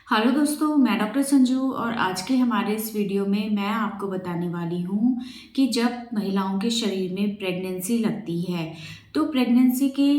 Hello दोस्तों, मैं doctor Sanju और आज के हमारे इस वीडियो में मैं आपको बताने वाली हूँ कि जब महिलाओं के शरीर में प्रेगनेंसी लगती है तो प्रेगनेंसी के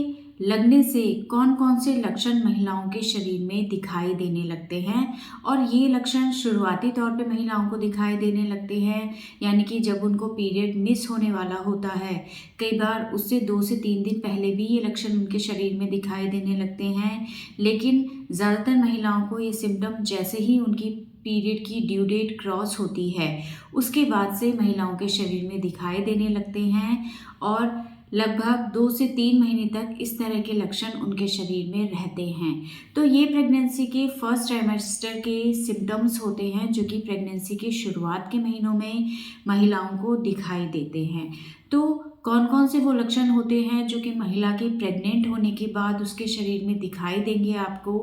लगने से कौन-कौन से लक्षण महिलाओं के शरीर में दिखाई देने लगते हैं। और ये लक्षण शुरुआती तौर पे महिलाओं को दिखाई देने लगते हैं, यानी कि जब उनको पीरियड मिस होने वाला होता है। कई बार उससे 2 से 3 दिन पहले भी ये लक्षण उनके शरीर में दिखाई देने लगते हैं, लेकिन ज़्यादातर महिलाओं को ये सिम्पटम जैसे ही उनकी पीरियड की ड्यू डेट क्रॉस होती है, उसके बाद से महिलाओं के शरीर में दिखाई देने लगते हैं और लगभग 2 से 3 महीने तक इस तरह के लक्षण उनके शरीर में रहते हैं। तो ये प्रेगनेंसी के फर्स्ट ट्राइमेस्टर के सिम्पटम्स होते हैं जो कि प्रेगनेंसी के शुरुआत के महीनों में महिलाओं को दिखाई देते हैं। तो कौन-कौन से वो लक्षण होते हैं जो कि महिला के प्रेग्नेंट होने के बाद उसके शरीर में दिखाई देंगे आपको।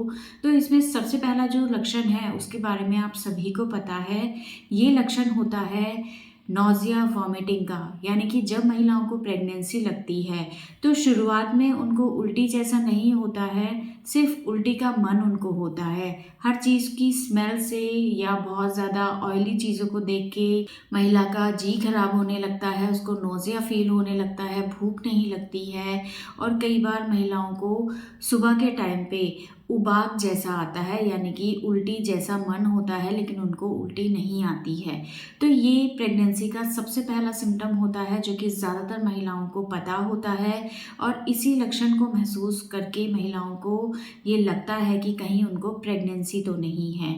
तो इसमें सबसे पहला जो लक्षण है उसके बारे में आप सभी को पता है। ये लक्षण होता है नौजिया वॉमिटिंग का, यानी कि जब महिलाओं को प्रेगनेंसी लगती है तो शुरुआत में उनको उल्टी जैसा नहीं होता है, सिर्फ उल्टी का मन उनको होता है। हर चीज़ की स्मेल से या बहुत ज़्यादा ऑयली चीज़ों को देख के महिला का जी खराब होने लगता है, उसको नौजिया फील होने लगता है, भूख नहीं लगती है। और कई बार महिलाओं को सुबह के टाइम पे उबाक जैसा आता है, यानी कि उल्टी जैसा मन होता है लेकिन उनको उल्टी नहीं आती है। तो ये प्रेगनेंसी का सबसे पहला सिम्पटम होता है जो कि ज़्यादातर महिलाओं को पता होता है और इसी लक्षण को महसूस करके महिलाओं को ये लगता है कि कहीं उनको प्रेगनेंसी तो नहीं है।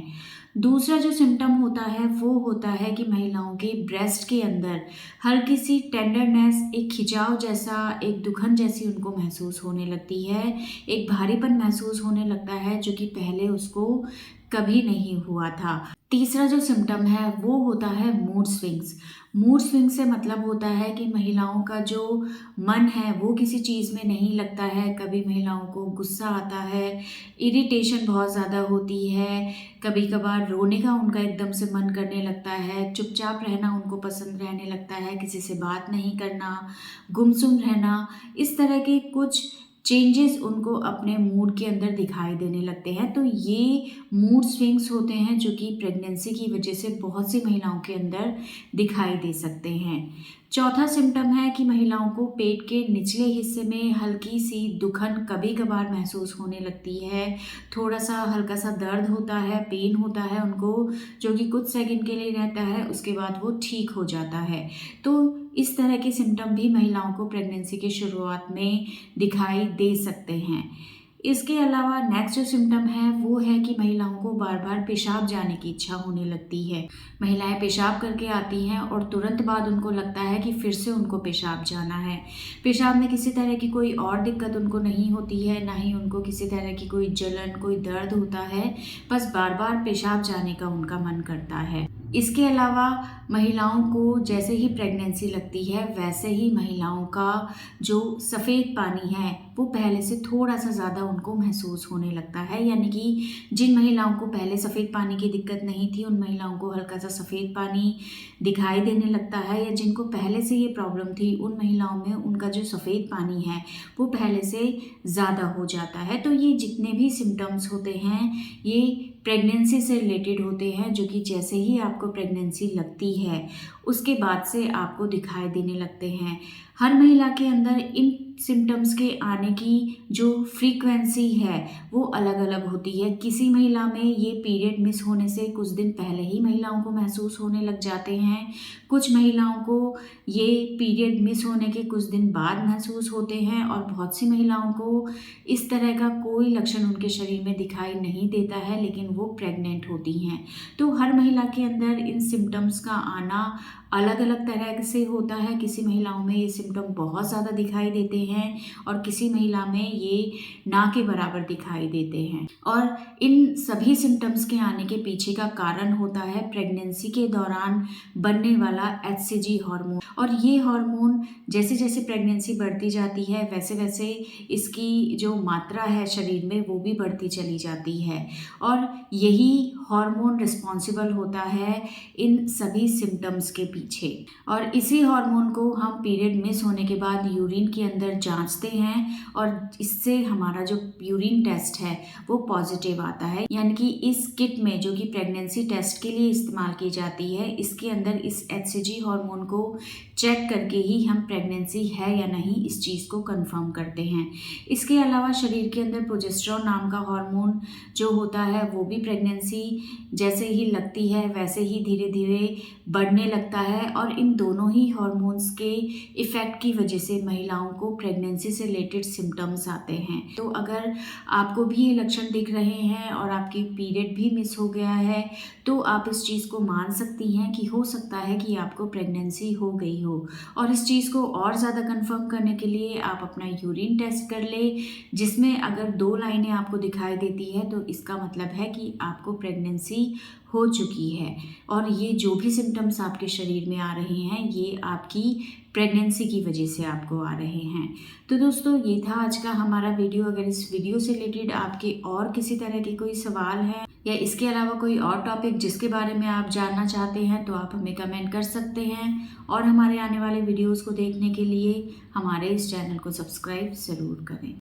दूसरा जो सिम्पटम होता है वो होता है कि महिलाओं के ब्रेस्ट के अंदर हल्की सी टेंडरनेस, एक खिंचाव जैसा, एक दुखन जैसी उनको महसूस होने लगती है। एक भारीपन महसूस होने लगता है जो कि पहले उसको कभी नहीं हुआ था। तीसरा जो सिम्पटम है वो होता है मूड स्विंग्स। मूड स्विंग से मतलब होता है कि महिलाओं का जो मन है वो किसी चीज़ में नहीं लगता है। कभी महिलाओं को गुस्सा आता है, इरिटेशन बहुत ज़्यादा होती है, कभी कभार रोने का उनका एकदम से मन करने लगता है, चुपचाप रहना उनको पसंद रहने लगता है, किसी से बात नहीं करना, गुमसुम रहना। इस तरह के कुछ चेंजेस उनको अपने मूड के अंदर दिखाई देने लगते हैं। तो ये मूड स्विंग्स होते हैं जो कि प्रेगनेंसी की वजह से बहुत सी महिलाओं के अंदर दिखाई दे सकते हैं। चौथा सिम्पटम है कि महिलाओं को पेट के निचले हिस्से में हल्की सी दुखन कभी कभार महसूस होने लगती है। थोड़ा सा हल्का सा दर्द होता है, पेन होता है उनको, जो कि कुछ सेकंड के लिए रहता है, उसके बाद वो ठीक हो जाता है। तो इस तरह के सिम्पटम भी महिलाओं को प्रेगनेंसी की शुरुआत में दिखाई दे सकते हैं। इसके अलावा नेक्स्ट जो सिम्पटम है वो है कि महिलाओं को बार बार पेशाब जाने की इच्छा होने लगती है। महिलाएं पेशाब करके आती हैं और तुरंत बाद उनको लगता है कि फिर से उनको पेशाब जाना है। पेशाब में किसी तरह की कोई और दिक्कत उनको नहीं होती है, ना ही उनको किसी तरह की कोई जलन, कोई दर्द होता है, बस बार बार पेशाब जाने का उनका मन करता है। इसके अलावा महिलाओं को जैसे ही प्रेगनेंसी लगती है वैसे ही महिलाओं का जो सफ़ेद पानी है वो पहले से थोड़ा सा ज़्यादा उनको महसूस होने लगता है। यानी कि जिन महिलाओं को पहले सफ़ेद पानी की दिक्कत नहीं थी उन महिलाओं को हल्का सा सफ़ेद पानी दिखाई देने लगता है, या जिनको पहले से ये प्रॉब्लम थी उन महिलाओं में उनका जो सफ़ेद पानी है वो पहले से ज़्यादा हो जाता है। तो ये जितने भी सिम्टम्स होते हैं ये प्रेगनेंसी से रिलेटेड होते हैं, जो कि जैसे ही आपको प्रेगनेंसी लगती है उसके बाद से आपको दिखाई देने लगते हैं। हर महिला के अंदर इन सिम्टम्स के आने की जो फ्रीक्वेंसी है वो अलग अलग होती है। किसी महिला में ये पीरियड मिस होने से कुछ दिन पहले ही महिलाओं को महसूस होने लग जाते हैं, कुछ महिलाओं को ये पीरियड मिस होने के कुछ दिन बाद महसूस होते हैं और बहुत सी महिलाओं को इस तरह का कोई लक्षण उनके शरीर में दिखाई नहीं देता है लेकिन वो प्रेग्नेंट होती हैं। तो हर महिला के अंदर इन सिम्टम्स का आना अलग अलग तरह से होता है। किसी महिलाओं में ये सिम्टम बहुत ज़्यादा दिखाई देते हैं और किसी महिला में ये ना के बराबर दिखाई देते हैं। और इन सभी सिम्टम्स के आने के पीछे का कारण होता है प्रेगनेंसी के दौरान बनने वाला एचसीजी हार्मोन। और ये हार्मोन जैसे जैसे प्रेगनेंसी बढ़ती जाती है वैसे वैसे इसकी जो मात्रा है शरीर में वो भी बढ़ती चली जाती है और यही हार्मोन रिस्पॉन्सिबल होता है इन सभी सिम्टम्स के पीछे। और इसी हार्मोन को हम पीरियड मिस होने के बाद यूरिन के अंदर जांचते हैं और इससे हमारा जो यूरिन टेस्ट है वो पॉजिटिव आता है। यानी कि इस किट में, जो कि प्रेगनेंसी टेस्ट के लिए इस्तेमाल की जाती है, इसके अंदर इस HCG हार्मोन को चेक करके ही हम प्रेगनेंसी है या नहीं इस चीज़ को कंफर्म करते हैं। इसके अलावा शरीर के अंदर प्रोजेस्टेरोन नाम का हार्मोन जो होता है वो भी प्रेगनेंसी जैसे ही लगती है वैसे ही धीरे धीरे बढ़ने लगता है और इन दोनों ही हार्मोन्स के इफ़ेक्ट की वजह से महिलाओं को प्रेगनेंसी से रिलेटेड सिम्टम्स आते हैं। तो अगर आपको भी ये लक्षण दिख रहे हैं और आपकी पीरियड भी मिस हो गया है तो आप इस चीज़ को मान सकती हैं कि हो सकता है कि आपको प्रेगनेंसी हो गई हो। और इस चीज़ को और ज़्यादा कंफर्म करने के लिए आप अपना यूरिन टेस्ट कर ले, जिसमें अगर 2 लाइनें आपको दिखाई देती है तो इसका मतलब है कि आपको प्रेगनेंसी हो चुकी है। और ये जो भी सिम्टम्स आपके शरीर में आ रहे हैं ये आपकी प्रेगनेंसी की वजह से आपको आ रहे हैं। तो दोस्तों ये था आज का हमारा वीडियो। अगर इस वीडियो से रिलेटेड आपके और किसी तरह के कोई सवाल हैं या इसके अलावा कोई और टॉपिक जिसके बारे में आप जानना चाहते हैं तो आप हमें कमेंट कर सकते हैं। और हमारे आने वाले वीडियोज़ को देखने के लिए हमारे इस चैनल को सब्सक्राइब ज़रूर करें।